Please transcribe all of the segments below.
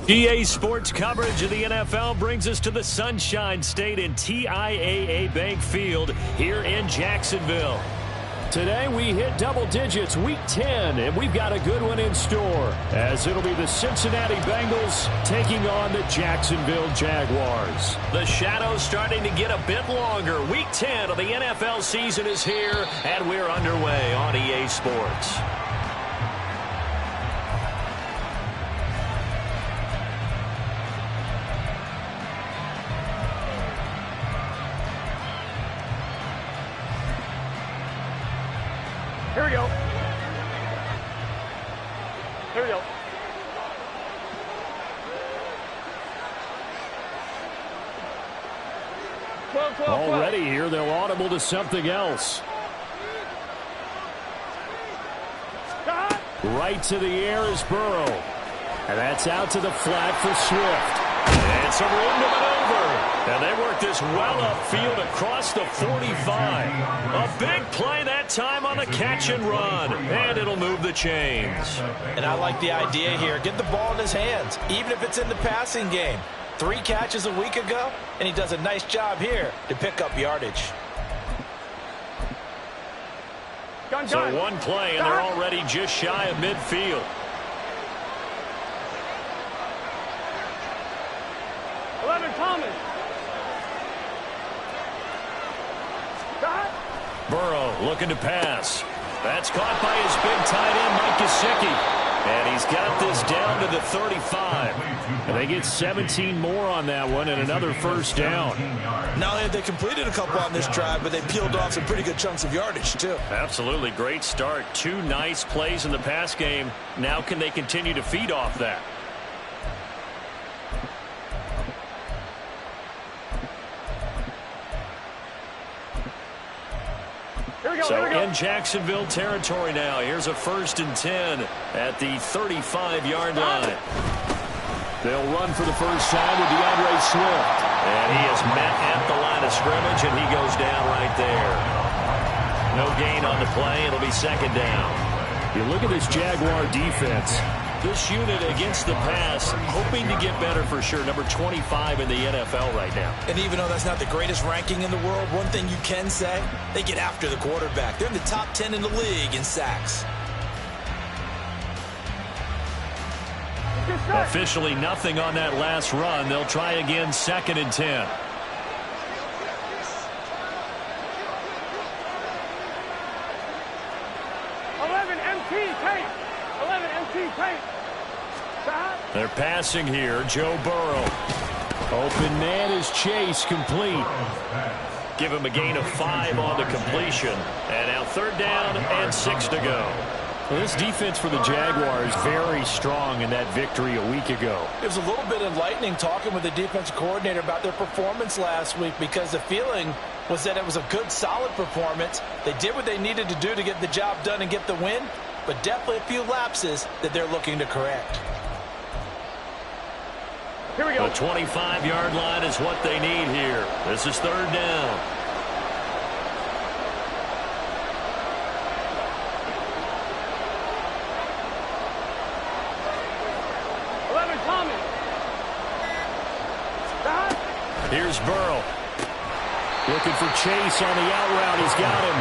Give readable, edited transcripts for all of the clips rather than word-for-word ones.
EA Sports coverage of the NFL brings us to the Sunshine State in TIAA Bank Field here in Jacksonville. Today we hit double digits, Week 10, and we've got a good one in store, as it'll be the Cincinnati Bengals taking on the Jacksonville Jaguars. The shadow's starting to get a bit longer. Week 10 of the NFL season is here, and we're underway on EA Sports. Here we go. Here we go. 12. Already here, they'll audible to something else. Right to the air is Burrow. And that's out to the flat for Swift. It's a room to maneuver. And they work this well upfield across the 45. A big play that time on the catch and run. And it'll move the chains. And I like the idea here. Get the ball in his hands, even if it's in the passing game. 3 catches a week ago, and he does a nice job here to pick up yardage. So one play, and they're already just shy of midfield. Thomas. Burrow looking to pass. That's caught by his big tight end, Mike Gesicki. And he's got this down to the 35. And they get 17 more on that one and another first down. Not only have they completed a couple on this drive, but they peeled off some pretty good chunks of yardage, too. Absolutely great start. 2 nice plays in the pass game. Now can they continue to feed off that? So in Jacksonville territory now. Here's a 1st and 10 at the 35-yard line. They'll run for the first time with DeAndre Swift. And he is met at the line of scrimmage, and he goes down right there. No gain on the play. It'll be 2nd down. You look at this Jaguar defense. This unit against the pass, hoping to get better for sure. Number 25 in the NFL right now. And even though that's not the greatest ranking in the world, one thing you can say, they get after the quarterback. They're in the top 10 in the league in sacks. Officially nothing on that last run. They'll try again, 2nd and 10. They're passing here. Joe Burrow. Open man is Chase, complete. Give him a gain of 5 on the completion. And now 3rd down and 6 to go. Well, this defense for the Jaguars very strong in that victory a week ago. It was a little bit enlightening talking with the defensive coordinator about their performance last week, because the feeling was that it was a good, solid performance. They did what they needed to do to get the job done and get the win, but definitely a few lapses that they're looking to correct. Here we go. The 25-yard line is what they need here. This is 3rd down. Here's Burrow. Looking for Chase on the out route. He's got him.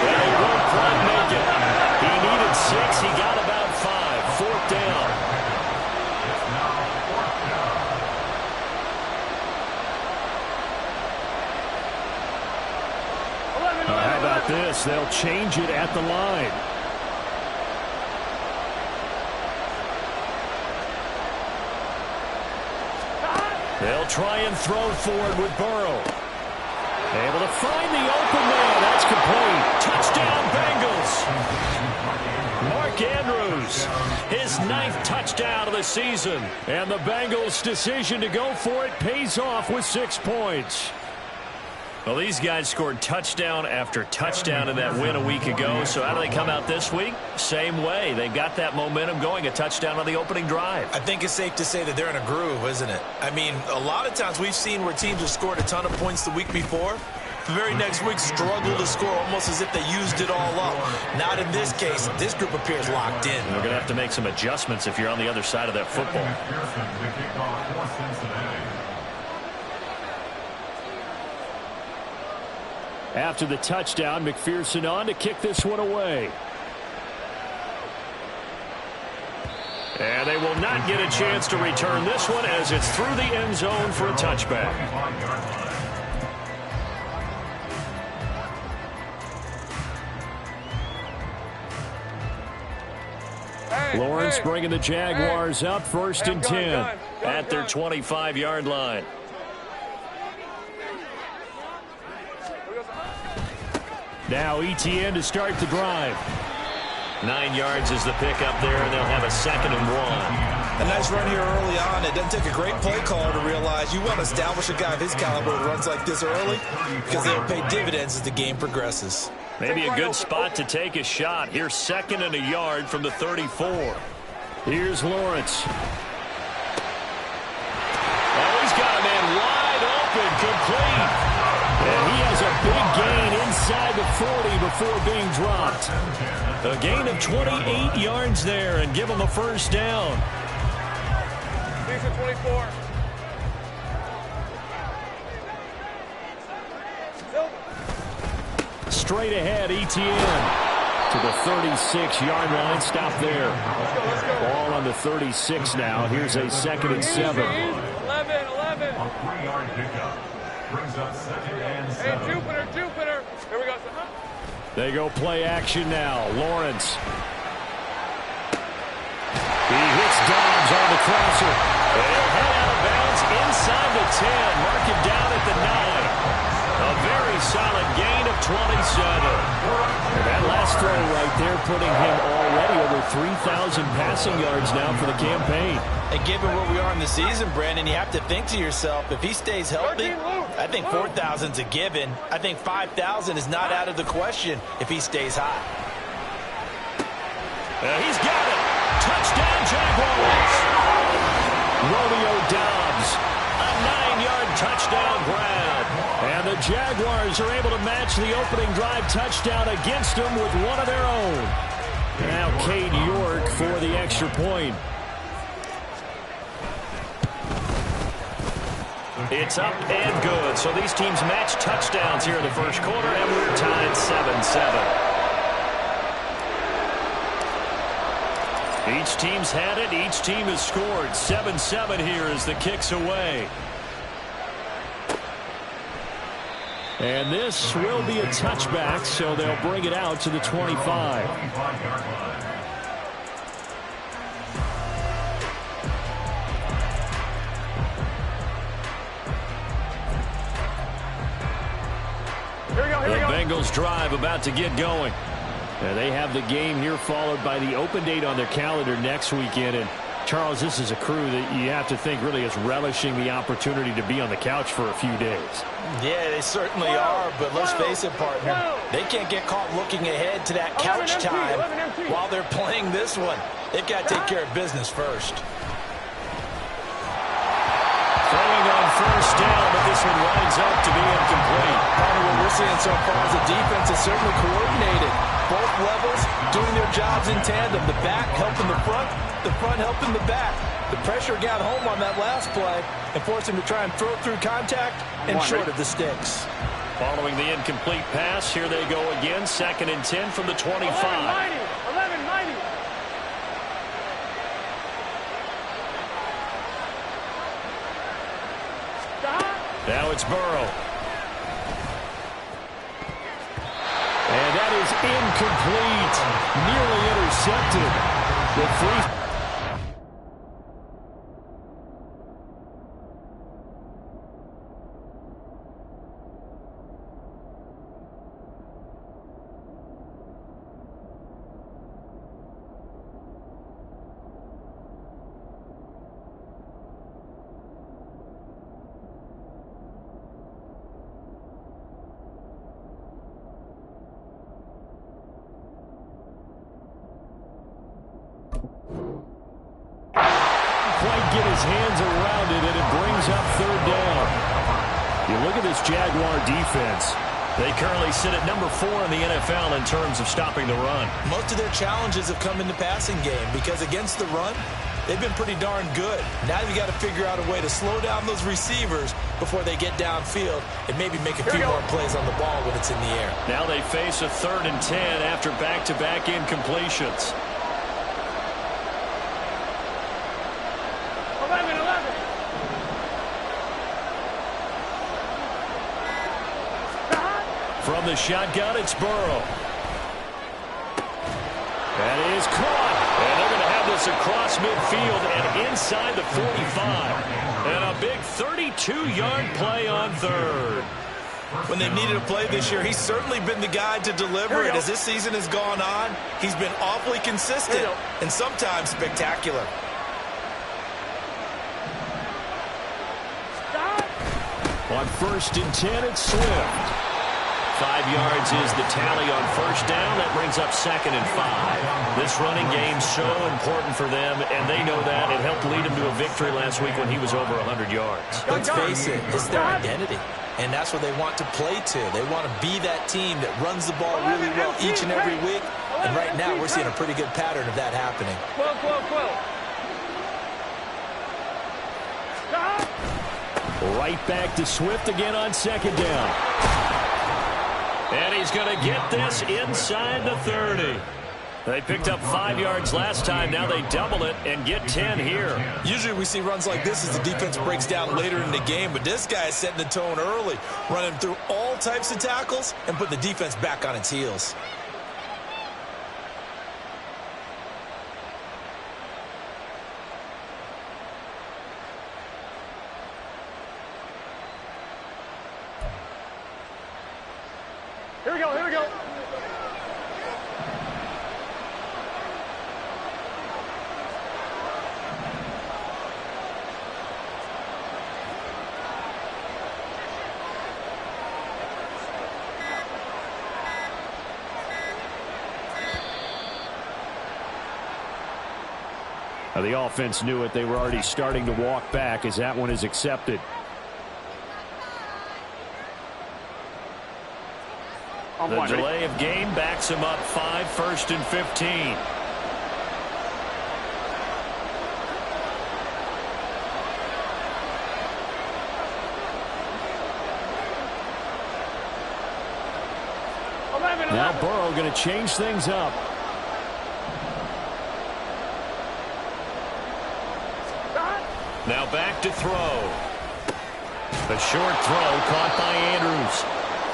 And he won't quite make it. He needed 6. He got about 5. 4th down. How about this? They'll change it at the line. They'll try and throw forward with Burrow. Able to find the open man. That's complete. Touchdown, Bengals. Mark Andrews, his 9th touchdown of the season. And the Bengals' decision to go for it pays off with 6 points. Well, these guys scored touchdown after touchdown in that win a week ago. So how do they come out this week? Same way. They got that momentum going, a touchdown on the opening drive. I think it's safe to say that they're in a groove, isn't it? I mean, a lot of times we've seen where teams have scored a ton of points the week before, the very next week struggle to score almost as if they used it all up. Not in this case. This group appears locked in. They're going to have to make some adjustments if you're on the other side of that football. After the touchdown, McPherson on to kick this one away. And they will not get a chance to return this one as it's through the end zone for a touchback. Lawrence bringing the Jaguars up, 1st and 10 at their 25-yard line. Now ETN to start the drive. 9 yards is the pickup there, and they'll have a 2nd and 1. A nice run here early on. It doesn't take a great play caller to realize you want to establish a guy of his caliber who runs like this early because they'll pay dividends as the game progresses. Maybe a good spot to take a shot. Here's 2nd and a yard from the 34. Here's Lawrence. Oh, he's got a man wide open, complete. And he has a big gain inside the 40 before being dropped. A gain of 28 yards there and give him a 1st down. 24. Straight ahead, ETN to the 36-yard line. Stop there. Let's go. Ball on the 36 now. Here's a 2nd and 7. 11. A 3-yard pickup brings up 2nd and 7. Hey, Jupiter. Here we go. They go play action now. Lawrence. He hits Dobbs on the crosser. And he'll head out of bounds inside the 10. Mark him down at the 9. A very solid gain of 27. And that last throw right there putting him already over 3,000 passing yards now for the campaign. And given where we are in the season, Brandon, you have to think to yourself, if he stays healthy, I think 4,000's a given. I think 5,000 is not out of the question if he stays hot. He's got it. Touchdown, Jaguars. Romeo Dobbs, a 9-yard touchdown grab. And the Jaguars are able to match the opening drive touchdown against them with one of their own. Now Cade York for the extra point. It's up and good. So these teams match touchdowns here in the first quarter, and we're tied 7-7. Each team's had it. Each team has scored. 7-7 here as the kick's away. And this will be a touchback, so they'll bring it out to the 25. The Bengals drive about to get going. They have the game here followed by the open date on their calendar next weekend. And Charles, this is a crew that you have to think really is relishing the opportunity to be on the couch for a few days. Yeah, they certainly are, but let's face it, partner, they can't get caught looking ahead to that couch time while they're playing this one. They've got to take care of business first. Throwing on 1st down, but this one winds up to be incomplete. Partner, what we're seeing so far is the defense is certainly coordinated. Both levels doing their jobs in tandem. The back helping the front helping the back. The pressure got home on that last play and forced him to try and throw through contact and short of the sticks. Following the incomplete pass, here they go again. 2nd and 10 from the 25. 11, mighty. Now it's Burrow. And that is incomplete. Nearly intercepted. The free. Quite get his hands around it, and it brings up 3rd down. You look at this Jaguar defense. They currently sit at number 4 in the NFL in terms of stopping the run. Most of their challenges have come in the passing game because against the run, they've been pretty darn good. Now you got to figure out a way to slow down those receivers before they get downfield and maybe make a few more plays on the ball when it's in the air. Now they face a 3rd and 10 after back-to-back incompletions. 11. From the shotgun, it's Burrow. That is caught. And they're going to have this across midfield and inside the 45. And a big 32-yard play on 3rd. When they've needed a play this year, he's certainly been the guy to deliver it. As this season has gone on, he's been awfully consistent and sometimes spectacular. On 1st and 10, it's Swift. 5 yards is the tally on 1st down. That brings up 2nd and 5. This running game's so important for them, and they know that. It helped lead them to a victory last week when he was over 100 yards. Let's face it, it's their identity, and that's what they want to play to. They want to be that team that runs the ball really well each and every week, and right now we're seeing a pretty good pattern of that happening. 12. Right back to Swift again on 2nd down. And he's going to get this inside the 30. They picked up 5 yards last time. Now they double it and get 10 here. Usually we see runs like this as the defense breaks down later in the game, but this guy is setting the tone early, running through all types of tackles and putting the defense back on its heels. Here we go. Now the offense knew it. They were already starting to walk back as that one is accepted. The delay of game backs him up 5, 1st and 15. Now Burrow going to change things up. Now back to throw. A short throw caught by Andrews.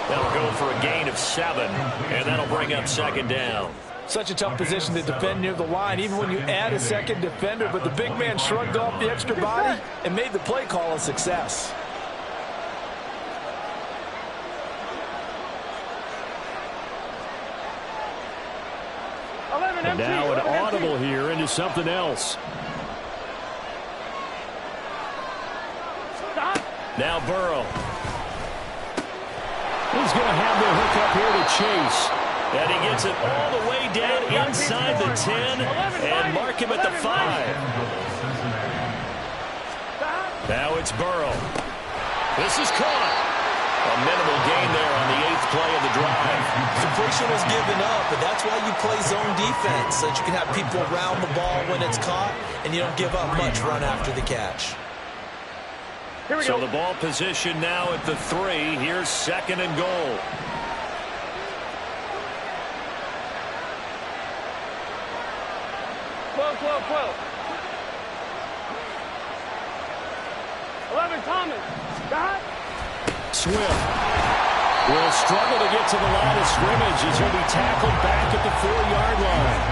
That'll go for a gain of 7, and that'll bring up 2nd down. Such a tough position to defend near the line, even when you add a second defender, but the big man shrugged off the extra body and made the play call a success. And now an audible here into something else. Now Burrow. He's going to have the hook up here to Chase. And he gets it all the way down inside the 10 and mark him at the 5. Now it's Burrow. This is caught. A minimal gain there on the 8th play of the drive. Completion was given up, but that's why you play zone defense, so that you can have people around the ball when it's caught, and you don't give up much run after the catch. So the ball position now at the 3. Here's 2nd and goal. Twelve. 11, Thomas. Swift will struggle to get to the line of scrimmage as he'll be tackled back at the 4-yard line.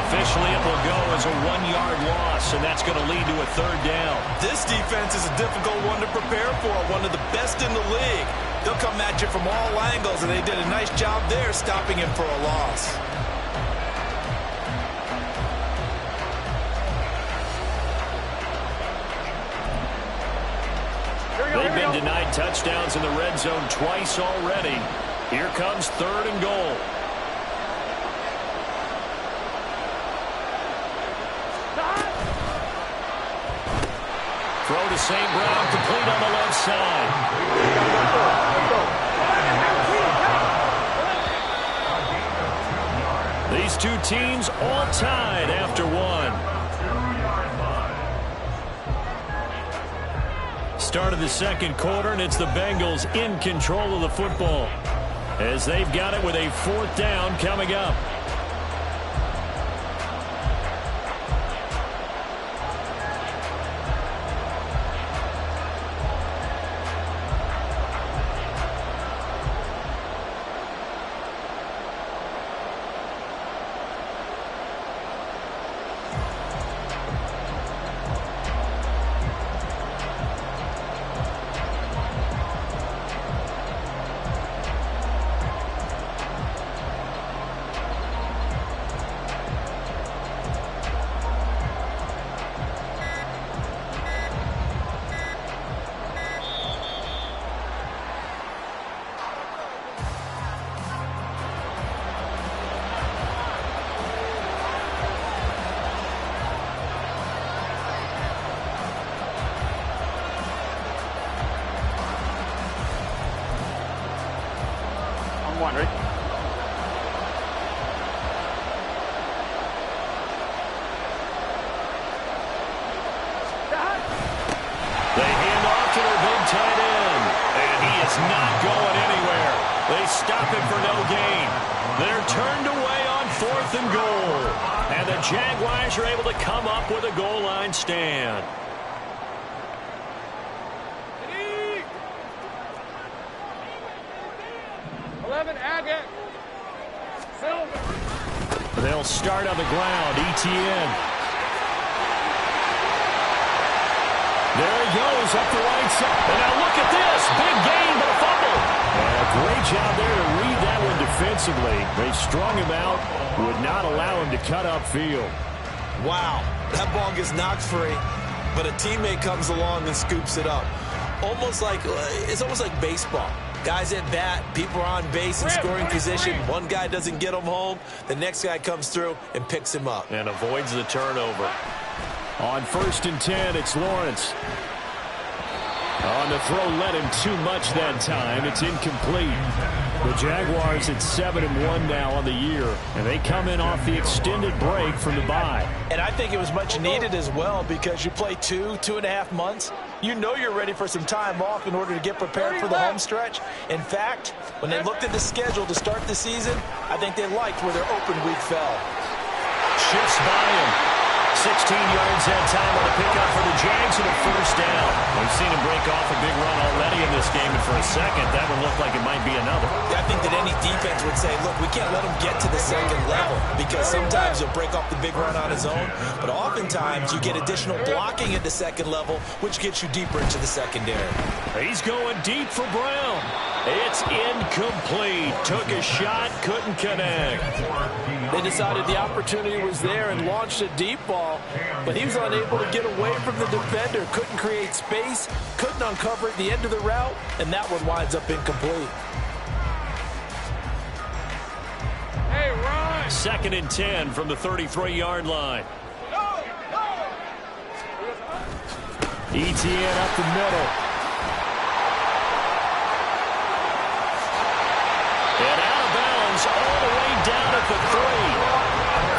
Officially, it will go as a 1-yard loss, and that's going to lead to a 3rd down. This defense is a difficult one to prepare for, one of the best in the league. They'll come at you from all angles, and they did a nice job there stopping him for a loss. They've been denied touchdowns in the red zone twice already. Here comes 3rd and goal. Throw to St. Brown, complete on the left side. These two teams all tied after one. Start of the second quarter, and it's the Bengals in control of the football as they've got it with a 4th down coming up. One, ready? They hand off to their big tight end, and he is not going anywhere. They stop him for no gain. They're turned away on 4th and goal, and the Jaguars are able to come up with a goal line stand. They'll start on the ground. ETN. There he goes up the right side. And now look at this. Big gain, but a fumble. And a great job there to read that one defensively. They strung him out, would not allow him to cut upfield. Wow, that ball gets knocked free, but a teammate comes along and scoops it up. It's almost like baseball. Guys at bat, people are on base in scoring position. One guy doesn't get him home. The next guy comes through and picks him up. And avoids the turnover. On 1st and 10, it's Lawrence. On the throw, led him too much that time. It's incomplete. The Jaguars at 7-1 now on the year, and they come in off the extended break from the bye. And I think it was much needed as well because you play 2.5 months. You know you're ready for some time off in order to get prepared for the home stretch. In fact, when they looked at the schedule to start the season, I think they liked where their open week fell. Shifts by him. 16 yards that time on the pickup for the Jags and a 1st down. We've seen him break off a big run already in this game, and for a second, that one looked like it might be another. I think that any defense would say, look, we can't let him get to the second level because sometimes he'll break off the big run on his own, but oftentimes you get additional blocking at the second level, which gets you deeper into the secondary. He's going deep for Brown. It's incomplete. Took a shot, couldn't connect. They decided the opportunity was there and launched a deep ball, but he was unable to get away from the defender, couldn't create space, couldn't uncover at the end of the route, and that one winds up incomplete. Hey, Ron! 2nd and 10 from the 33-yard line. ETN up the middle. And out of bounds all the way down at the 3.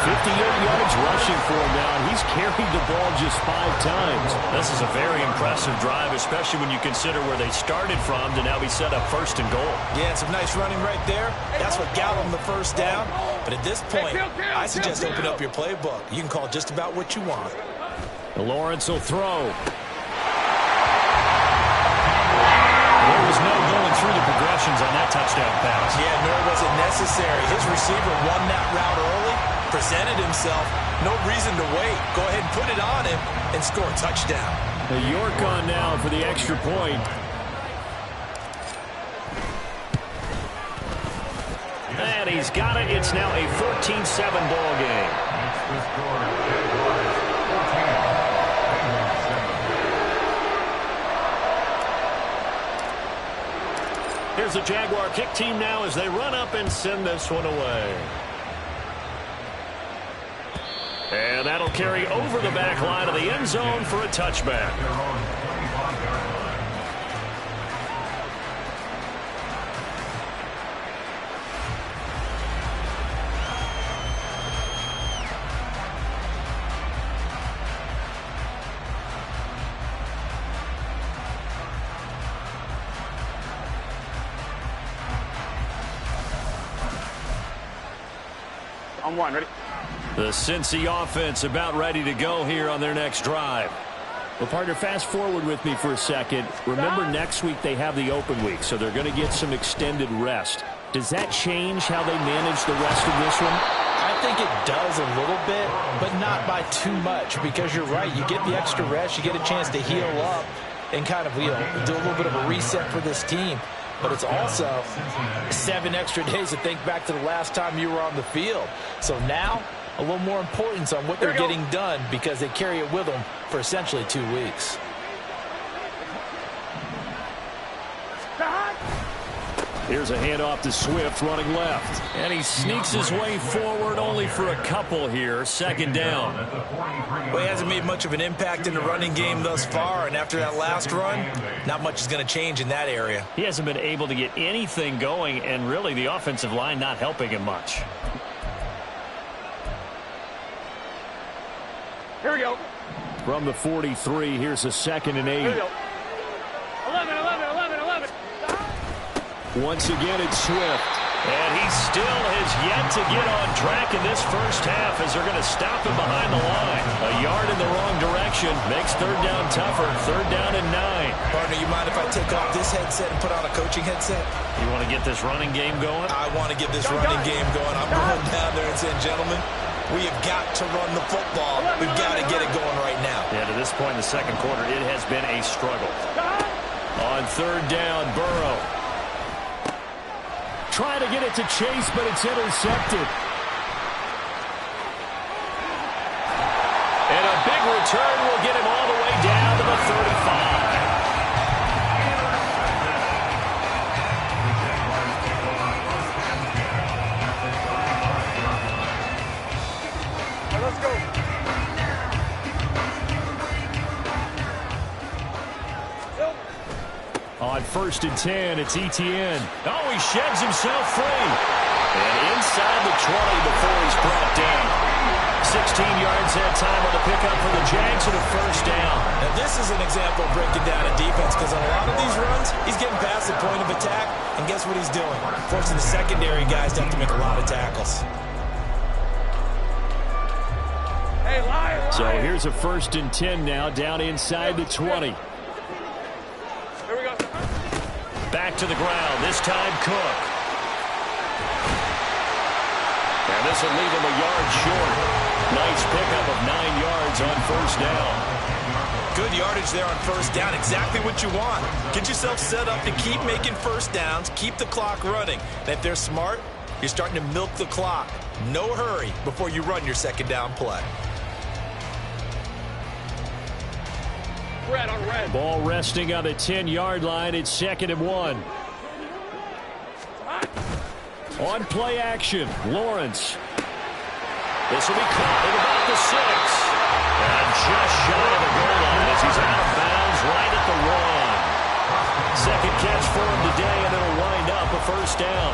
58 yards rushing for him now, and he's carried the ball just 5 times. This is a very impressive drive, especially when you consider where they started from to now be set up 1st and goal. Yeah, some nice running right there. That's what got them the 1st down. But at this point, I suggest open up your playbook. You can call just about what you want. Lawrence will throw. There was no going through the progressions on that touchdown pass. Yeah, nor was it necessary. His receiver won that route early, presented himself. No reason to wait. Go ahead and put it on him and score a touchdown. York on now for the extra point. And he's got it. It's now a 14-7 ball game. Here's the Jaguar kick team now as they run up and send this one away. And that'll carry over the back line of the end zone for a touchback. On one, ready? The Cincy offense about ready to go here on their next drive. Well, partner, fast forward with me for a second. Remember, next week they have the open week, so they're going to get some extended rest. Does that change how they manage the rest of this one? I think it does a little bit, but not by too much, because you're right. You get the extra rest. You get a chance to heal up and kind of, do a little bit of a reset for this team. But it's also 7 extra days to think back to the last time you were on the field. So now, a little more importance on what they're getting done, because they carry it with them for essentially 2 weeks. Here's a handoff to Swift running left. And he sneaks his way forward only for a couple here. Second down. Well, he hasn't made much of an impact in the running game thus far, and after that last run, not much is going to change in that area. He hasn't been able to get anything going, and really the offensive line not helping him much. Here we go. From the 43, here's a 2nd and 8. Here we go. 11, 11, 11, 11. Once again, it's Swift. And he still has yet to get on track in this first half as they're going to stop him behind the line. A yard in the wrong direction makes third down tougher. 3rd down and 9. Partner, you mind if I take off this headset and put on a coaching headset? You want to get this running game going? I want to get this running game going. I'm going down there and saying, gentlemen, we have got to run the football. We've got to get it going right now. Yeah, to this point in the second quarter, it has been a struggle. On 3rd down, Burrow. Try to get it to Chase, but it's intercepted. And a big return will get him all the way down to the 35. Let's go. On 1st and 10, it's Etienne. Oh, he sheds himself free. And inside the 20 before he's brought down. 16 yards that time on the pickup for the Jags and a 1st down. Now, this is an example of breaking down a defense, because on a lot of these runs, he's getting past the point of attack, and guess what he's doing? Forcing the secondary guys to have to make a lot of tackles. Hey, lion. So here's a 1st and 10 now, down inside the 20. Here we go. Back to the ground, this time Cook. And this will leave him a yard short. Nice pickup of 9 yards on 1st down. Good yardage there on 1st down, exactly what you want. Get yourself set up to keep making 1st downs, keep the clock running. And if they're smart, you're starting to milk the clock. No hurry before you run your 2nd down play. Red on red. Ball resting on the 10-yard line. It's 2nd and 1. On play action, Lawrence. This will be caught at about the 6. And just shy of the goal line as he's out of bounds right at the 1. Second catch for him today, and it'll wind up a 1st down.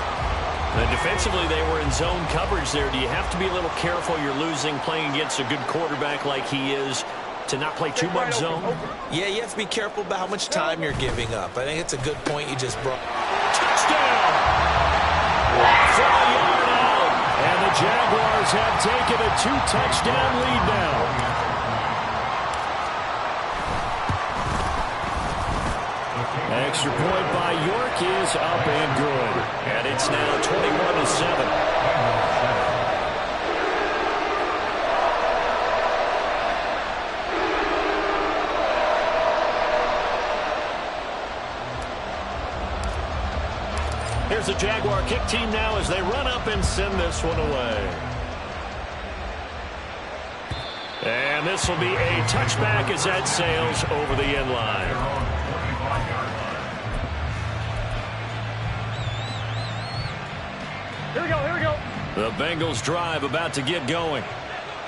And defensively, they were in zone coverage there. Do you have to be a little careful? You're losing, playing against a good quarterback like he is, to not play too much zone? Yeah, you have to be careful about how much time you're giving up. I think it's a good point you just brought. Touchdown! From a yard out. And the Jaguars have taken a 2-touchdown lead now. Extra point by York is up and good. And it's now 21-7. Here's the Jaguar kick team now as they run up and send this one away. And this will be a touchback as that sails over the end line. Here we go, here we go. The Bengals drive about to get going.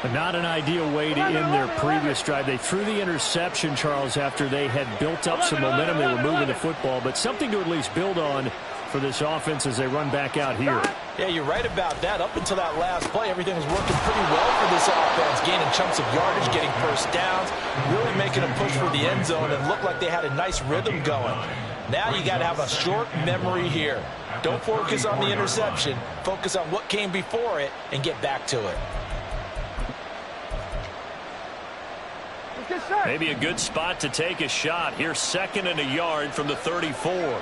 But not an ideal way to end their previous drive. They threw the interception, Charles, after they had built up some momentum. They were moving the football, but something to at least build on for this offense as they run back out here. Yeah, you're right about that. Up until that last play, everything was working pretty well for this offense, gaining chunks of yardage, getting 1st downs, really making a push for the end zone, and looked like they had a nice rhythm going. Now you got to have a short memory here. Don't focus on the interception. Focus on what came before it and get back to it. Maybe a good spot to take a shot. Here's 2nd and a yard from the 34.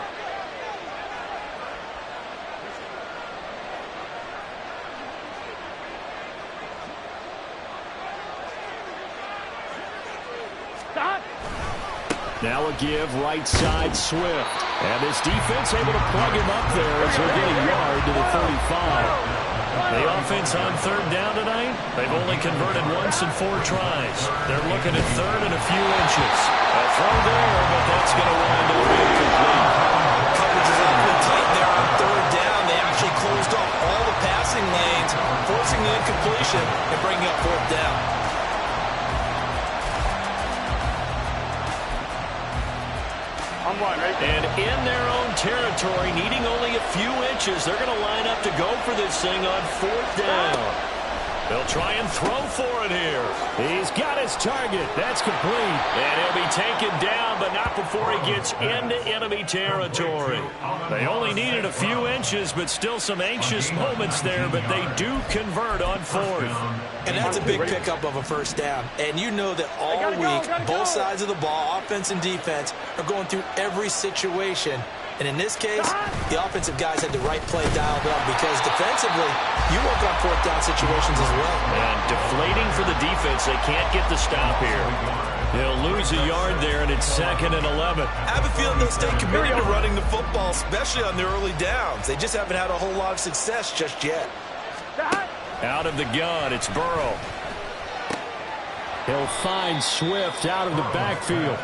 Now a give, right side, Swift. And this defense able to plug him up there as he'll get a yard to the 35. The offense on 3rd down tonight, they've only converted once in 4 tries. They're looking at 3rd and a few inches. A throw there, but that's going to wind up incomplete. Coverage is awfully tight there on 3rd down. They actually closed off all the passing lanes, forcing the incompletion and bringing up 4th down. And in their own territory, needing only a few inches, they're going to line up to go for this thing on 4th down. They'll try and throw for it here. He's got his target. That's complete. And he'll be taken down, but not before he gets into enemy territory. They only needed a few inches, but still some anxious moments there, but they do convert on 4th. And that's a big pickup of a 1st down. And you know that all week, both sides of the ball, offense and defense, are going through every situation. And in this case, the offensive guys had the right play dialed up because defensively, you work on 4th down situations as well. And deflating for the defense. They can't get the stop here. They'll lose a yard there, and it's 2nd and 11. I have a feeling they'll stay committed to running the football, especially on the early downs. They just haven't had a whole lot of success just yet. Out of the gun, it's Burrow. He'll find Swift out of the backfield.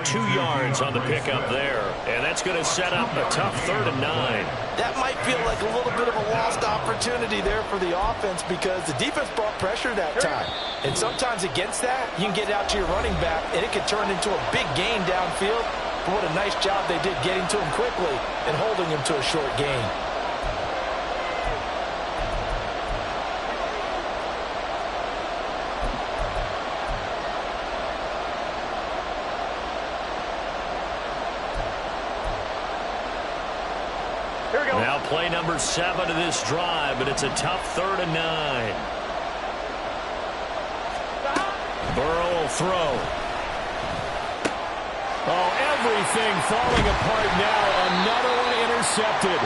2 yards on the pickup there, and that's going to set up a tough 3rd and 9. That might feel like a little bit of a lost opportunity there for the offense because the defense brought pressure that time. And sometimes against that, you can get out to your running back, and it could turn into a big gain downfield. But what a nice job they did getting to him quickly and holding him to a short gain. Now play number 7 of this drive, but it's a tough 3rd and 9. Burrow will throw. Oh, everything falling apart now. Another one intercepted.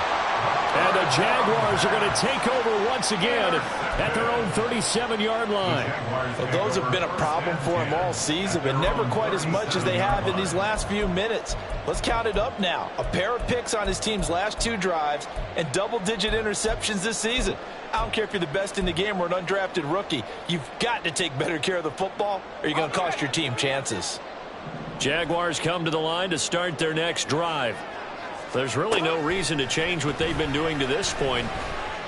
And the Jaguars are going to take over once again at their own 37-yard line. Well, those have been a problem for them all season, but never quite as much as they have in these last few minutes. Let's count it up now. A pair of picks on his team's last 2 drives and double-digit interceptions this season. I don't care if you're the best in the game or an undrafted rookie. You've got to take better care of the football or you're going to cost your team chances. Jaguars come to the line to start their next drive. There's really no reason to change what they've been doing to this point.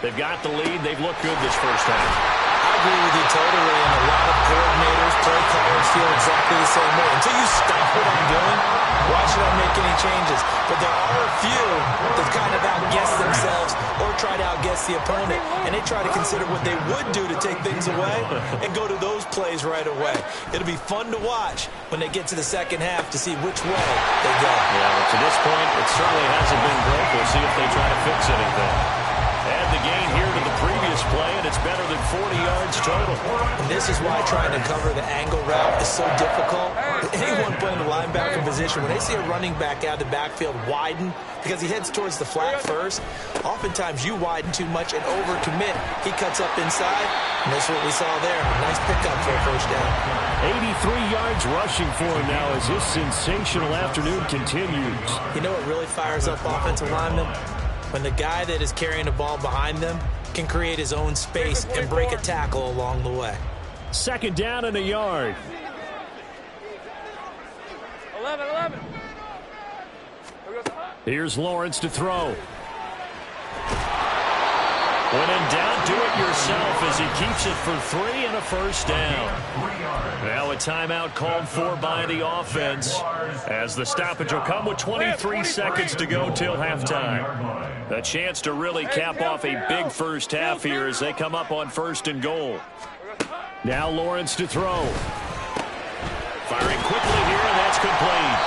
They've got the lead. They've looked good this first half. I agree with you totally, and a lot of coordinators, play callers feel exactly the same way. Until you stop what I'm doing, why should I make any changes? But there are a few that kind of outguess themselves or try to outguess the opponent, and they try to consider what they would do to take things away and go to those plays right away. It'll be fun to watch when they get to the second half to see which way they go. Yeah, but to this point, it certainly hasn't been broke. We'll see if they try to fix anything. Add the gain here to the previous play, and it's better than 40 yards total. And this is why trying to cover the angle route is so difficult. Anyone playing the linebacker position, when they see a running back out of the backfield widen because he heads towards the flat first, oftentimes you widen too much and overcommit. He cuts up inside, and that's what we saw there. Nice pickup for a first down. 83 yards rushing for him now as this sensational afternoon continues. You know what really fires up offensive linemen? When the guy that is carrying the ball behind them can create his own space and break a tackle along the way. 2nd down and a yard. 11. Here's Lawrence to throw. When in doubt, do it yourself as he keeps it for 3 and a first down. Now a timeout called for by the offense as the stoppage will come with 23 seconds to go till halftime. A chance to really cap off a big first half here as they come up on 1st and goal. Now Lawrence to throw. Firing quickly here, and that's complete.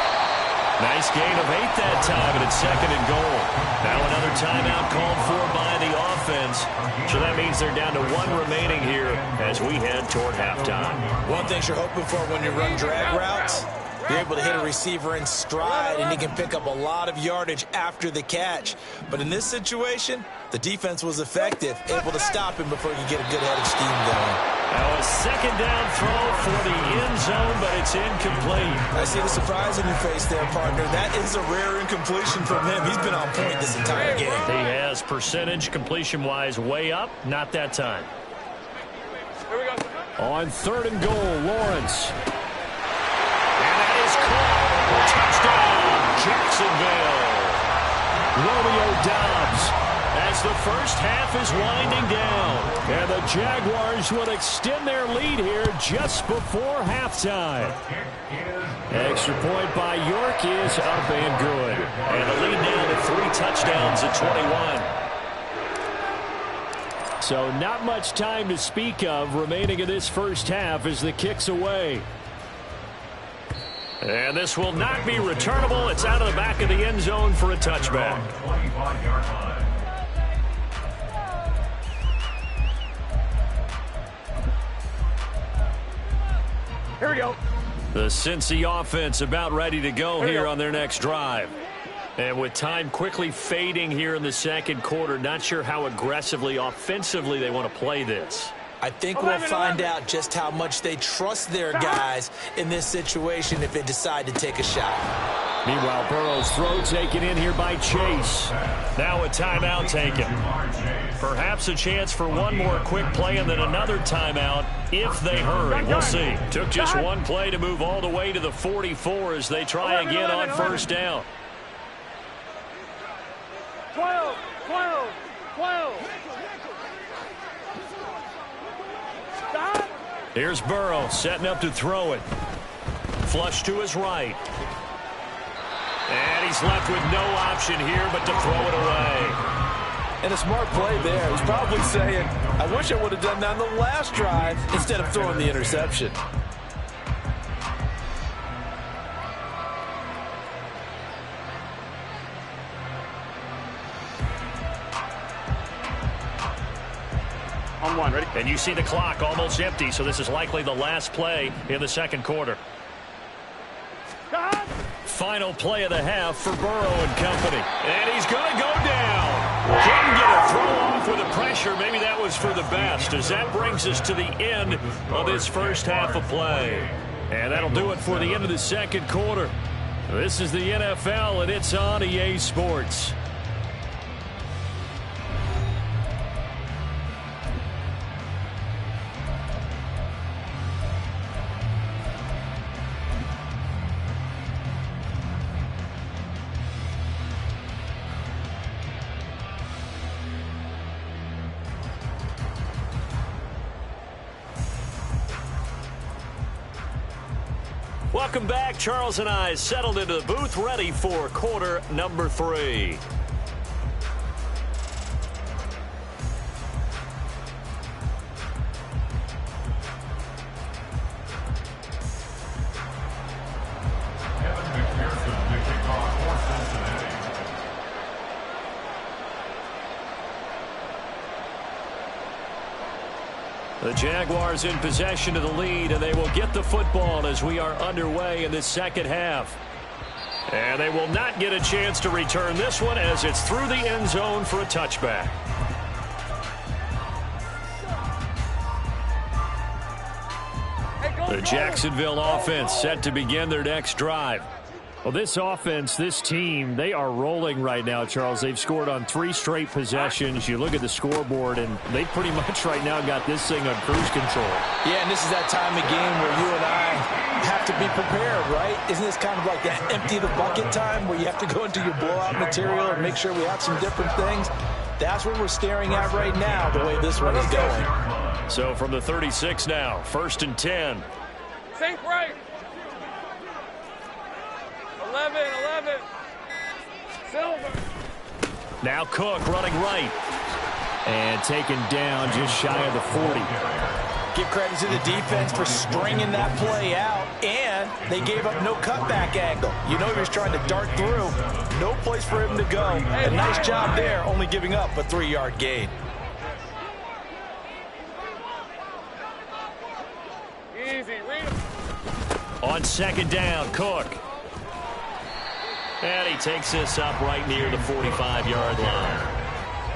Nice gain of 8 that time, and it's 2nd and goal. Now another timeout called for by the offense. So that means they're down to 1 remaining here as we head toward halftime. One thing you're hoping for when you run drag routes, you're able to hit a receiver in stride, and he can pick up a lot of yardage after the catch. But in this situation, the defense was effective, able to stop him before he could get a good head of steam going. Now a 2nd down throw for the end zone, but it's incomplete. I see the surprise in your face there, partner. That is a rare incompletion from him. He's been on point this entire game. He has percentage completion-wise way up, not that time. Here we go. On 3rd and goal, Lawrence. And that is caught. Touchdown, Jacksonville. Romeo Doubs as the first half is winding down. And the Jaguars will extend their lead here just before halftime. Extra point by York is up and good. And the lead down to 3 touchdowns at 21. So not much time to speak of remaining in this first half as the kick's away. And this will not be returnable. It's out of the back of the end zone for a touchback. Here we go. The Cincy offense about ready to go here on their next drive. And with time quickly fading here in the 2nd quarter, not sure how aggressively, offensively they want to play this. I think we'll find out just how much they trust their guys in this situation if they decide to take a shot. Meanwhile, Burrow's throw taken in here by Chase. Now a timeout taken. Perhaps a chance for one more quick play and then another timeout if they hurry. We'll see. Took just one play to move all the way to the 44 as they try again on 1st down. 12. Stop. Here's Burrow setting up to throw it. Flush to his right. And he's left with no option here but to throw it away. And a smart play there. He's probably saying, I wish I would have done that on the last drive instead of throwing the interception. On 1, ready? And you see the clock almost empty, so this is likely the last play in the 2nd quarter. Final play of the half for Burrow and company. And he's going to go down. Couldn't get a throw off with the pressure. Maybe that was for the best, as that brings us to the end of this first half of play. And that'll do it for the end of the 2nd quarter. This is the NFL, and it's on EA Sports. Welcome back. Charles and I settled into the booth, ready for quarter number 3. The Jaguars in possession of the lead, and they will get the football as we are underway in the 2nd half. And they will not get a chance to return this one as it's through the end zone for a touchback. The Jacksonville offense set to begin their next drive. Well, this offense, this team, they are rolling right now, Charles. They've scored on 3 straight possessions. You look at the scoreboard, and they pretty much right now got this thing on cruise control. Yeah, and this is that time of game where you and I have to be prepared, right? Isn't this kind of like that empty the bucket time where you have to go into your blowout material and make sure we have some different things? That's what we're staring at right now, the way this one is going. So from the 36 now, 1st and 10. Sink right. 11. Silver. Now Cook running right. And taken down just shy of the 40. Give credit to the defense for stringing that play out, and they gave up no cutback angle. You know he was trying to dart through. No place for him to go. A nice job there, only giving up a 3-yard gain. Easy, read him. On second down, Cook. And he takes this up right near the 45-yard line.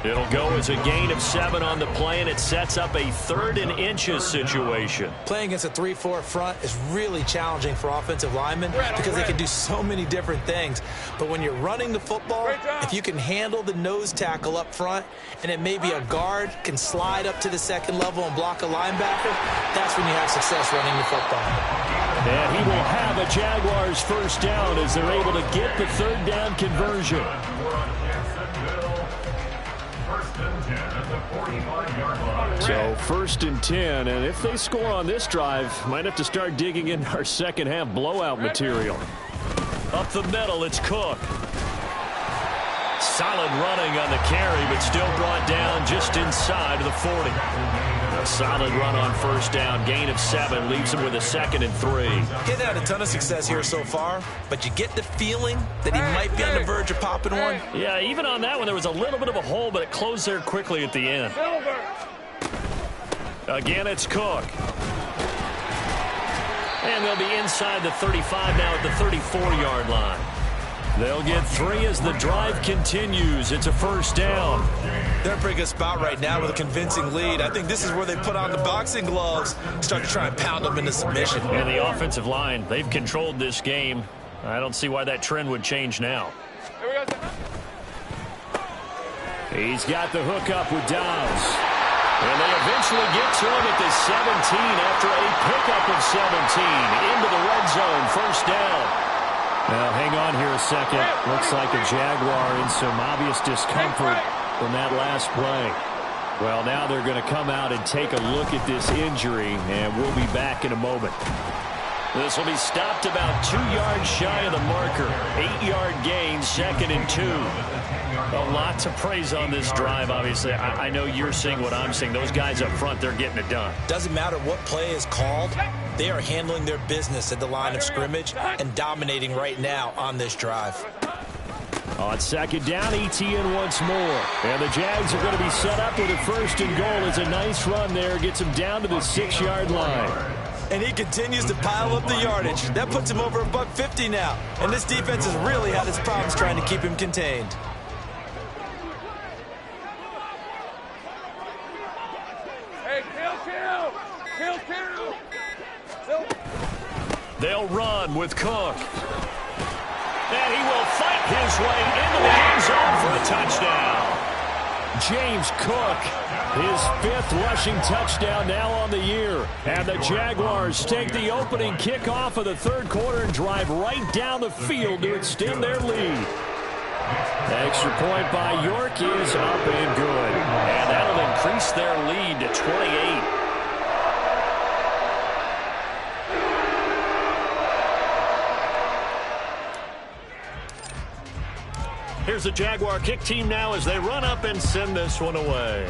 It'll go as a gain of 7 on the play, and it sets up a 3rd and inches situation. Playing against a 3-4 front is really challenging for offensive linemen because they can do so many different things. But when you're running the football, if you can handle the nose tackle up front, and it may be a guard can slide up to the second level and block a linebacker, that's when you have success running the football. And he will have a Jaguars first down as they're able to get the 3rd down conversion. So 1st and 10, and if they score on this drive, might have to start digging into our second half blowout material. Up the middle, it's Cook. Solid running on the carry, but still brought down just inside of the 40. A solid run on first down, gain of 7, leaves him with a 2nd and 3. He's had a ton of success here so far, but you get the feeling that he might be on the verge of popping one. Yeah, even on that one, there was a little bit of a hole, but it closed there quickly at the end. Again, it's Cook. And they'll be inside the 35 now at the 34-yard line. They'll get 3 as the drive continues. It's a first down. They're in a pretty good spot right now with a convincing lead. I think this is where they put on the boxing gloves, start to try and pound them into submission. And the offensive line, they've controlled this game. I don't see why that trend would change now. He's got the hookup with Dobbs. And they eventually get to him at the 17 after a pickup of 17 into the red zone. First down. Now, hang on here a second. Looks like a Jaguar in some obvious discomfort from that last play. Well, now they're going to come out and take a look at this injury, and we'll be back in a moment. This will be stopped about 2 yards shy of the marker. 8-yard gain, 2nd and 2. A lot to praise on this drive, obviously. I know you're seeing what I'm seeing. Those guys up front, they're getting it done. Doesn't matter what play is called. They are handling their business at the line of scrimmage and dominating right now on this drive. On second down, ETN once more. And the Jags are going to be set up with a 1st and goal. It's a nice run there. Gets him down to the 6-yard line. And he continues to pile up the yardage. That puts him over $150 now. And this defense has really had its problems trying to keep him contained. Hey, kill. They'll run with Cook. And he will fight his way into the end zone for a touchdown. James Cook, his 5th rushing touchdown now on the year. And the Jaguars take the opening kickoff of the 3rd quarter and drive right down the field to extend their lead. Extra point by York is up and good. And that'll increase their lead to 28. Here's the Jaguar kick team now as they run up and send this one away.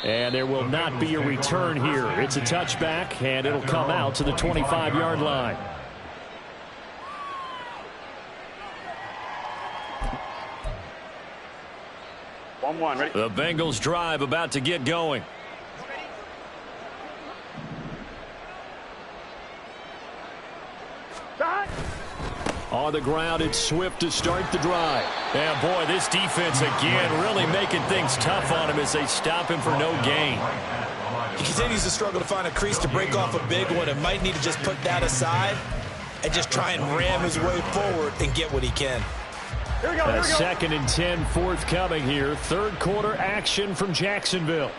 And there will not be a return here. It's a touchback, and it'll come out to the 25-yard line. Ready? The Bengals drive about to get going. On the ground, it's Swift to start the drive. And boy, this defense again really making things tough on him as they stop him for no gain. He continues to struggle to find a crease to break off a big one and might need to just put that aside and just try and ram his way forward and get what he can. Here we go. A 2nd and 10 forthcoming here. 3rd quarter action from Jacksonville.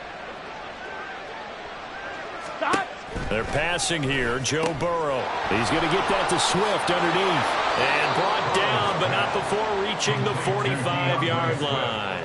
Stop. They're passing here. Joe Burrow. He's going to get that to Swift underneath. And brought down, but not before reaching the 45-yard line.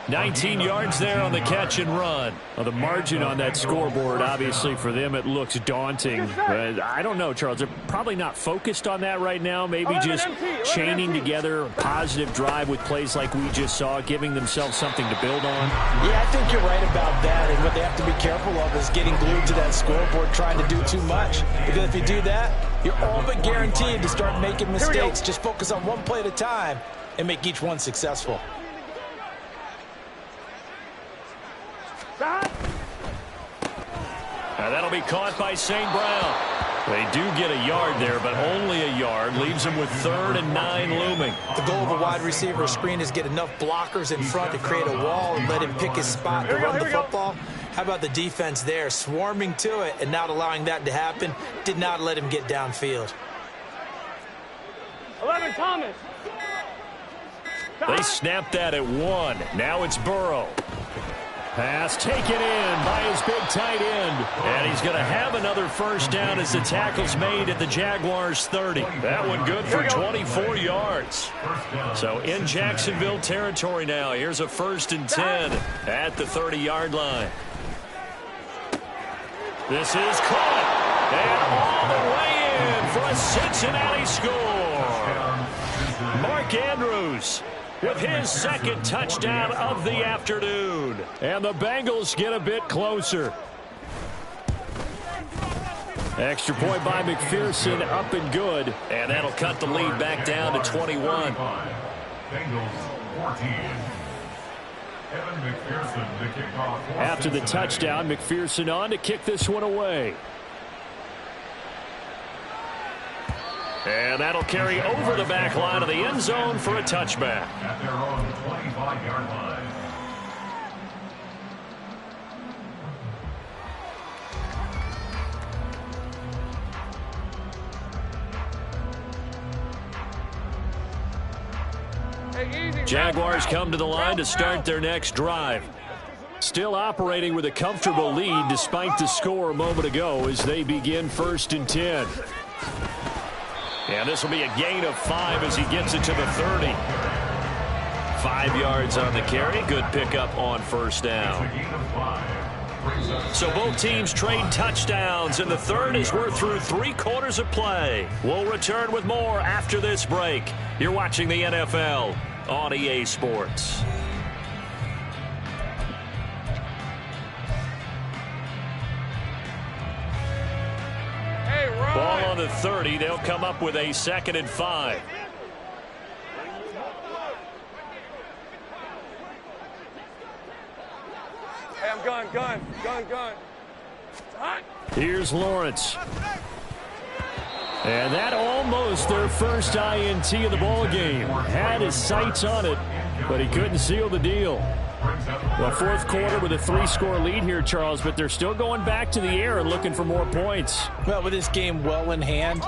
19 yards there on the catch and run. Well, the margin on that scoreboard, obviously for them, it looks daunting. But I don't know, Charles. They're probably not focused on that right now. Maybe just chaining together a positive drive with plays like we just saw, giving themselves something to build on. Yeah, I think you're right about that. And what they have to be careful of is getting glued to that scoreboard, trying to do too much. Because if you do that, you're all but guaranteed to start making mistakes. Just focus on one play at a time and make each one successful. That'll be caught by St. Brown. They do get a yard there, but only a yard. Leaves them with 3rd and 9 looming. The goal of a wide receiver screen is get enough blockers in front to create a wall and let him pick his spot to run the football. How about the defense there, swarming to it and not allowing that to happen? Did not let him get downfield. 11, Thomas. They snapped that at 1. Now it's Burrow. Pass taken in by his big tight end. And he's going to have another first down as the tackle's made at the Jaguars' 30. That one good for 24 yards. So in Jacksonville territory now. Here's a 1st and 10 at the 30-yard line. This is caught. And all the way in for a Cincinnati score. Mark Andrews with his 2nd touchdown of the afternoon. And the Bengals get a bit closer. Extra point by McPherson, up and good. And that'll cut the lead back down to 21. After the touchdown, McPherson on to kick this one away. And that'll carry over the back line of the end zone for a touchback. At their own 25-yard line. Jaguars come to the line to start their next drive. Still operating with a comfortable lead despite the score a moment ago as they begin 1st and 10. And this will be a gain of 5 as he gets it to the 30. 5 yards on the carry. Good pickup on 1st down. So both teams trade touchdowns in the 3rd as we're through 3/4 of play. We'll return with more after this break. You're watching the NFL on EA Sports. Ball on the 30. They'll come up with a 2nd and 5. Hey, I'm gun. Here's Lawrence. And that almost their first INT of the ball game. Had his sights on it, but he couldn't seal the deal. Well, 4th quarter with a 3-score lead here, Charles, but they're still going back to the air and looking for more points. Well, with this game well in hand,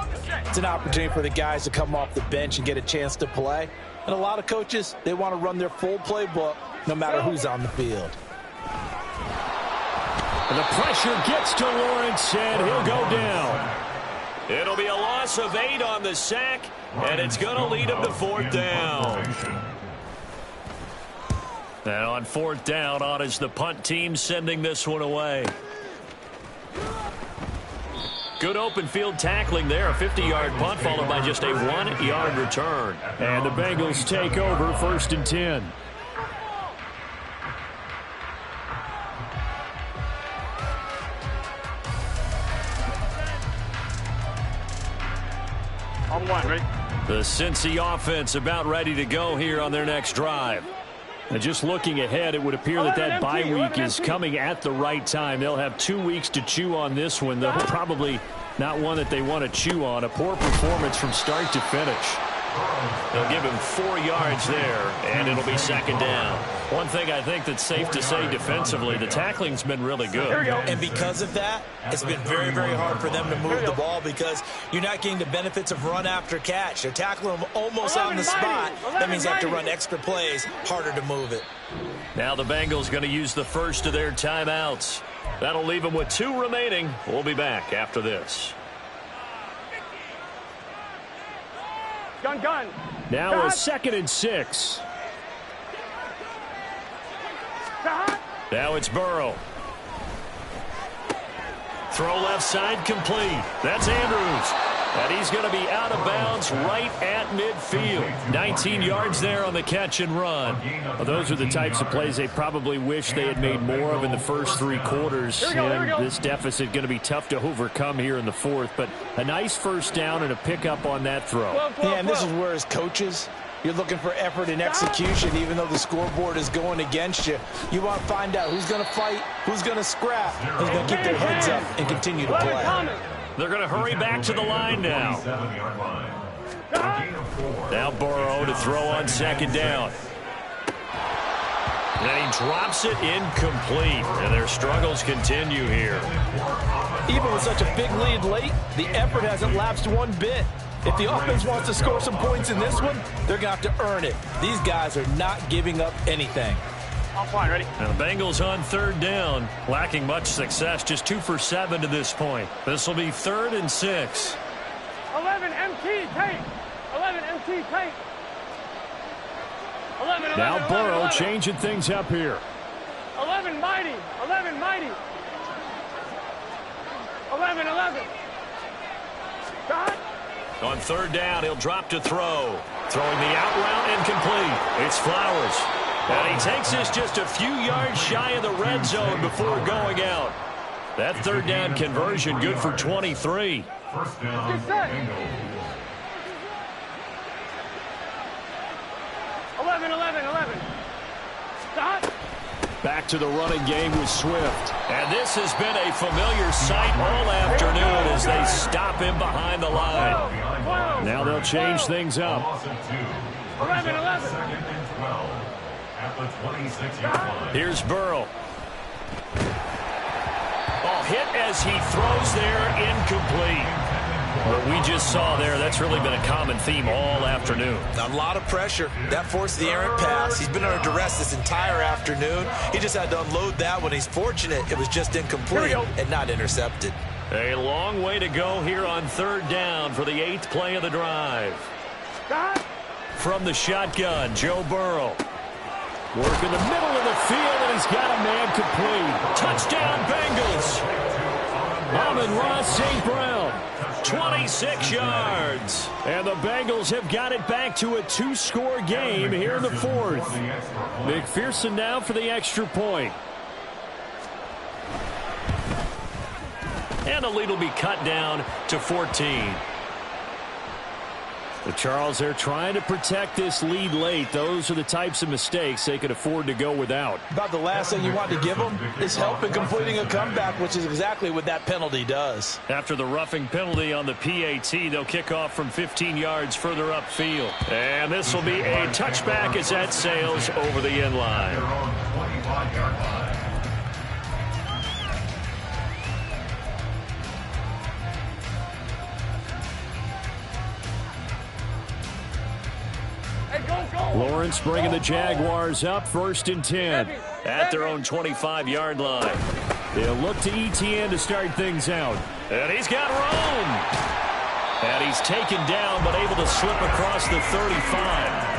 it's an opportunity for the guys to come off the bench and get a chance to play. And a lot of coaches, they want to run their full playbook no matter who's on the field. And the pressure gets to Lawrence, and he'll go down. It'll be a loss of 8 on the sack, and it's going to lead him to 4th down. And on 4th down, on is the punt team sending this one away. Good open field tackling there. A 50-yard punt followed by just a 1-yard return. And the Bengals take over 1st and 10. On 1, ready? The Cincy offense about ready to go here on their next drive. And just looking ahead, it would appear that bye week is coming at the right time. They'll have 2 weeks to chew on this one, though probably not one that they want to chew on. A poor performance from start to finish. They'll give him 4 yards there, and it'll be 2nd down. One thing I think that's safe to say defensively, the tackling's been really good. And because of that, it's been very, very hard for them to move the ball because you're not getting the benefits of run after catch. They're tackling them almost on the spot. That means they have to run extra plays, harder to move it. Now the Bengals going to use the first of their timeouts. That'll leave them with 2 remaining. We'll be back after this. Gun. Now a 2nd and 6. Now it's Burrow. Throw left side complete. That's Andrews. And he's going to be out of bounds right at midfield. 19 yards there on the catch and run. Well, those are the types of plays they probably wish they had made more of in the first 3 quarters. And this deficit going to be tough to overcome here in the fourth. But a nice first down and a pickup on that throw. Yeah, and this is where as coaches, you're looking for effort and execution, even though the scoreboard is going against you. You want to find out who's going to fight, who's going to scrap, who's going to keep their heads up and continue to play. They're going to hurry back to the line now. Now Burrow to throw on second down. And he drops it incomplete. And their struggles continue here. Even with such a big lead late, the effort hasn't lapsed one bit. If the offense wants to score some points in this one, they're going to have to earn it. These guys are not giving up anything. I'm fine, ready? And the Bengals on third down, lacking much success, just 2 for 7 to this point. This will be 3rd and 6. 11 MT tape. 11 MT tape. 11. Now Burrow changing things up here. 11 mighty. 11 mighty. 11. Got it. On third down, he'll drop to throw. Throwing the out route incomplete. It's Flowers. And he takes this just a few yards shy of the red zone before going out. That third down conversion good for 23. First down, Bengals. 11. Stop. Back to the running game with Swift. And this has been a familiar sight all afternoon as they stop him behind the line. Now they'll change things up. 11. Second and 12 at the 26-yard line. Here's Burrow. Oh, hit as he throws there, incomplete. What we just saw there, that's really been a common theme all afternoon. A lot of pressure. That forced the errant pass. He's been under duress this entire afternoon. He just had to unload that one. He's fortunate it was just incomplete and not intercepted. A long way to go here on third down for the 8th play of the drive. From the shotgun, Joe Burrow. Work in the middle of the field, and he's got a man complete. Touchdown, Bengals. Amon-Ra St. Brown. 26 yards. And the Bengals have got it back to a 2-score game here in the fourth. McPherson now for the extra point. And the lead will be cut down to 14. But Charles, they're trying to protect this lead late. Those are the types of mistakes they could afford to go without. About the last thing you want to give them is help in completing a comeback, which is exactly what that penalty does. After the roughing penalty on the PAT, they'll kick off from 15 yards further upfield. And this will be a touchback as that sails over the end line. 25-yard line. Lawrence bringing the Jaguars up, 1st and 10. At their own 25-yard line. They'll look to ETN to start things out. And he's got room. And he's taken down, but able to slip across the 35.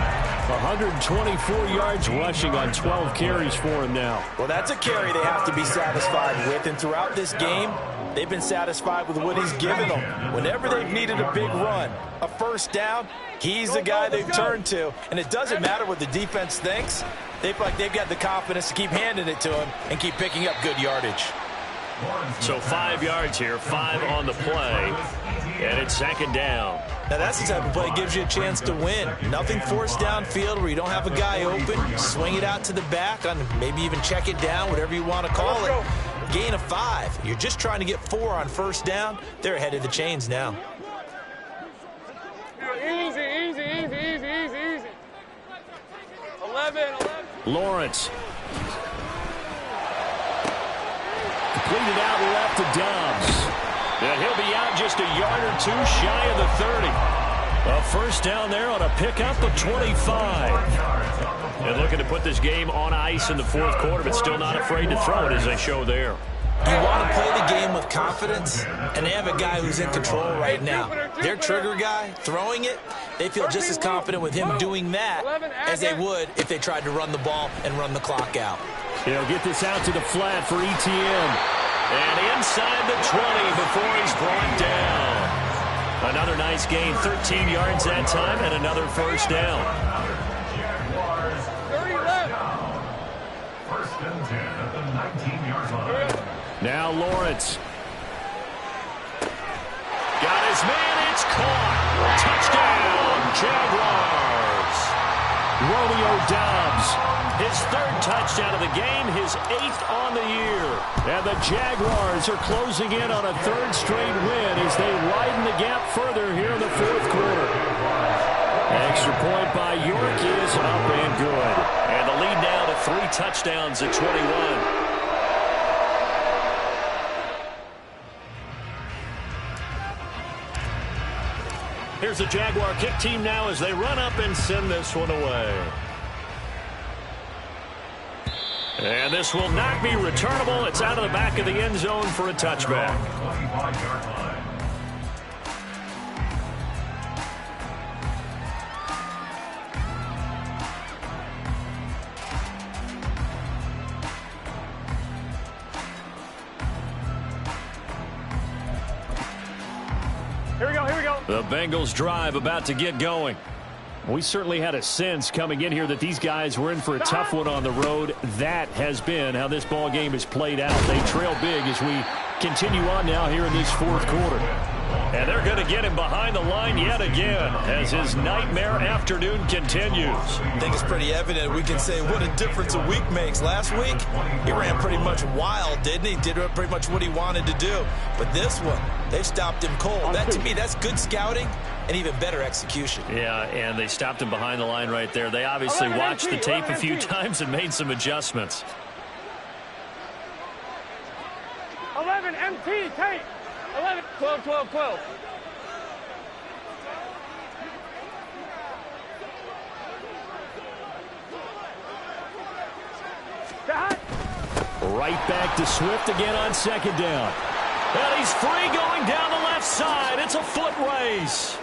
124 yards rushing on 12 carries for him now. Well, that's a carry they have to be satisfied with. And throughout this game, they've been satisfied with what he's given them. Whenever they've needed a big run, a first down, he's the guy they've turned to. And it doesn't matter what the defense thinks. They feel like they've got the confidence to keep handing it to him and keep picking up good yardage. So 5 yards here, 5 on the play. And it's second down. Now that's the type of play that gives you a chance to win. Nothing forced downfield where you don't have a guy open. Swing it out to the back, on maybe even check it down, whatever you want to call it. Gain of 5. You're just trying to get 4 on first down. They're ahead of the chains now. Easy. 11. Lawrence. Completed out left to Dobbs. And he'll be out just a yard or 2 shy of the 30. A first down there on a pickup of 25. And looking to put this game on ice in the fourth quarter, but still not afraid to throw it as they show there. You want to play the game with confidence, and they have a guy who's in control right now. Their trigger guy, throwing it, they feel just as confident with him doing that as they would if they tried to run the ball and run the clock out. He'll get this out to the flat for ETN. And inside the 20 before he's brought down. Another nice gain, 13 yards that time, and another first down. 30 left. First and 10 at the 19-yard line. Now Lawrence. Got his man, it's caught. Touchdown, Jaguars. Romeo Doubs. His third touchdown of the game, his 8th on the year. And the Jaguars are closing in on a third straight win as they widen the gap further here in the fourth quarter. Extra point by York is up and good. And the lead now to 3 touchdowns at 21. Here's the Jaguar kick team now as they run up and send this one away. And this will not be returnable. It's out of the back of the end zone for a touchback. 25-yard line. Here we go, here we go. The Bengals drive about to get going. We certainly had a sense coming in here that these guys were in for a tough one on the road. That has been how this ball game has played out. They trail big as we continue on now here in this fourth quarter. And they're going to get him behind the line yet again as his nightmare afternoon continues. I think it's pretty evident. We can say what a difference a week makes. Last week, he ran pretty much wild, didn't he? Did pretty much what he wanted to do. But this one, they've stopped him cold. That, to me, that's good scouting and even better execution. Yeah, and they stopped him behind the line right there. They obviously watched the tape a few times and made some adjustments. 11 MT tape. 11, 12, 12, 12. Right back to Swift again on second down. And he's free going down the left side. It's a foot race.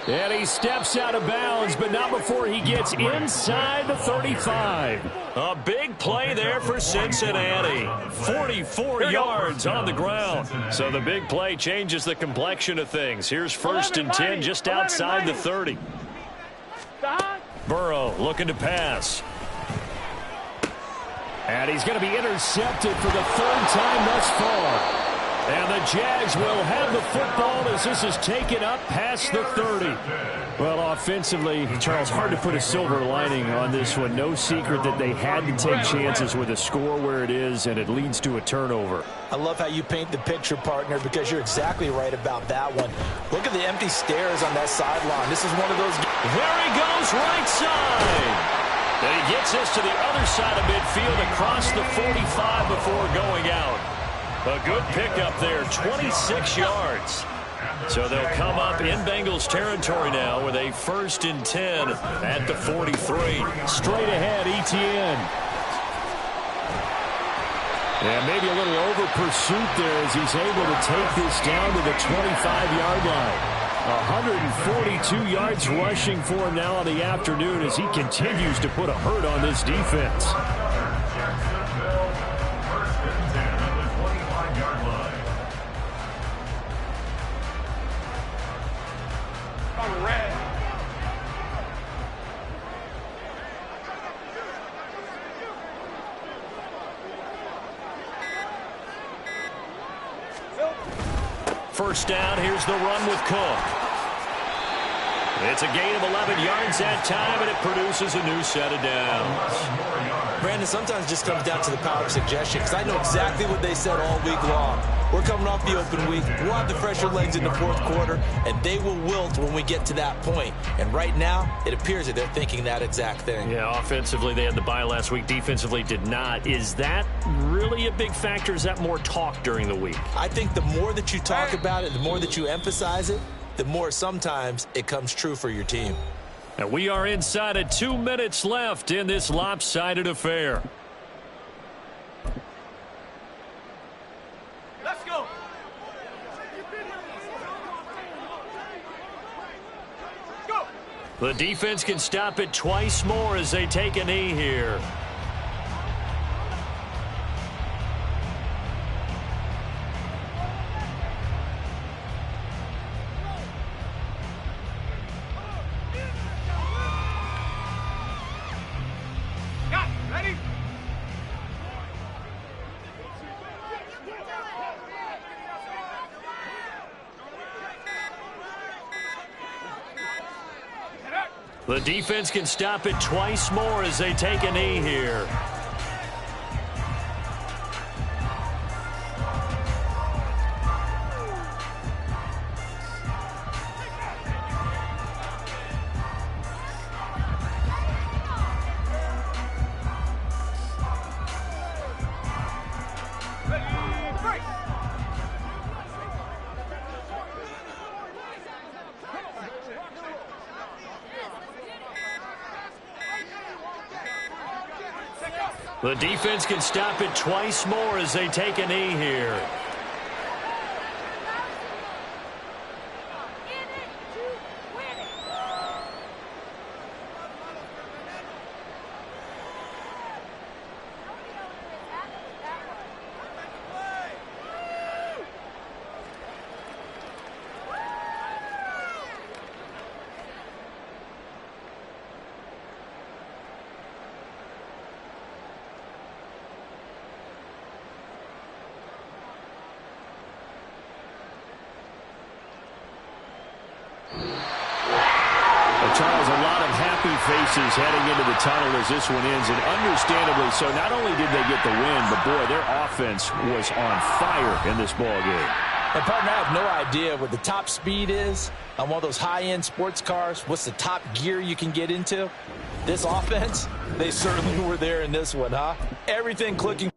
And he steps out of bounds, but not before he gets inside the 35. A big play there for Cincinnati. 44 yards on the ground. So the big play changes the complexion of things. Here's first and 10 just outside the 30. Burrow looking to pass. And he's going to be intercepted for the third time thus far. And the Jags will have the football as this is taken up past the 30. Well, offensively, Charles, hard to put a silver lining on this one. No secret that they had to take chances with a score where it is, and it leads to a turnover. I love how you paint the picture, partner, because you're exactly right about that one. Look at the empty stairs on that sideline. This is one of those. There he goes, right side. And he gets this to the other side of midfield across the 45 before going out. A good pickup there, 26 yards. So they'll come up in Bengals territory now with a first and 10 at the 43. Straight ahead, ETN. And maybe a little over pursuit there as he's able to take this down to the 25-yard line. 142 yards rushing for him now on the afternoon as he continues to put a hurt on this defense. First down, here's the run with Cook. It's a gain of 11 yards that time, and it produces a new set of downs. Brandon, sometimes it just comes down to the power of suggestion, because I know exactly what they said all week long. We're coming off the open week. We'll have the fresher legs in the fourth quarter, and they will wilt when we get to that point. And right now, it appears that they're thinking that exact thing. Yeah, offensively, they had the bye last week. Defensively, did not. Is that really a big factor? Is that more talk during the week? I think the more that you talk about it, the more that you emphasize it, the more sometimes it comes true for your team. And we are inside of 2 minutes left in this lopsided affair. Let's go. Go. The defense can stop it twice more as they take a knee here. The defense can stop it twice more as they take a knee here. The defense can stop it twice more as they take a knee here. Charles, a lot of happy faces heading into the tunnel as this one ends, and understandably so. Not only did they get the win, but boy, their offense was on fire in this ball game. And partner, I have no idea what the top speed is on one of those high-end sports cars. What's the top gear you can get into? This offense, they certainly were there in this one, huh? Everything clicking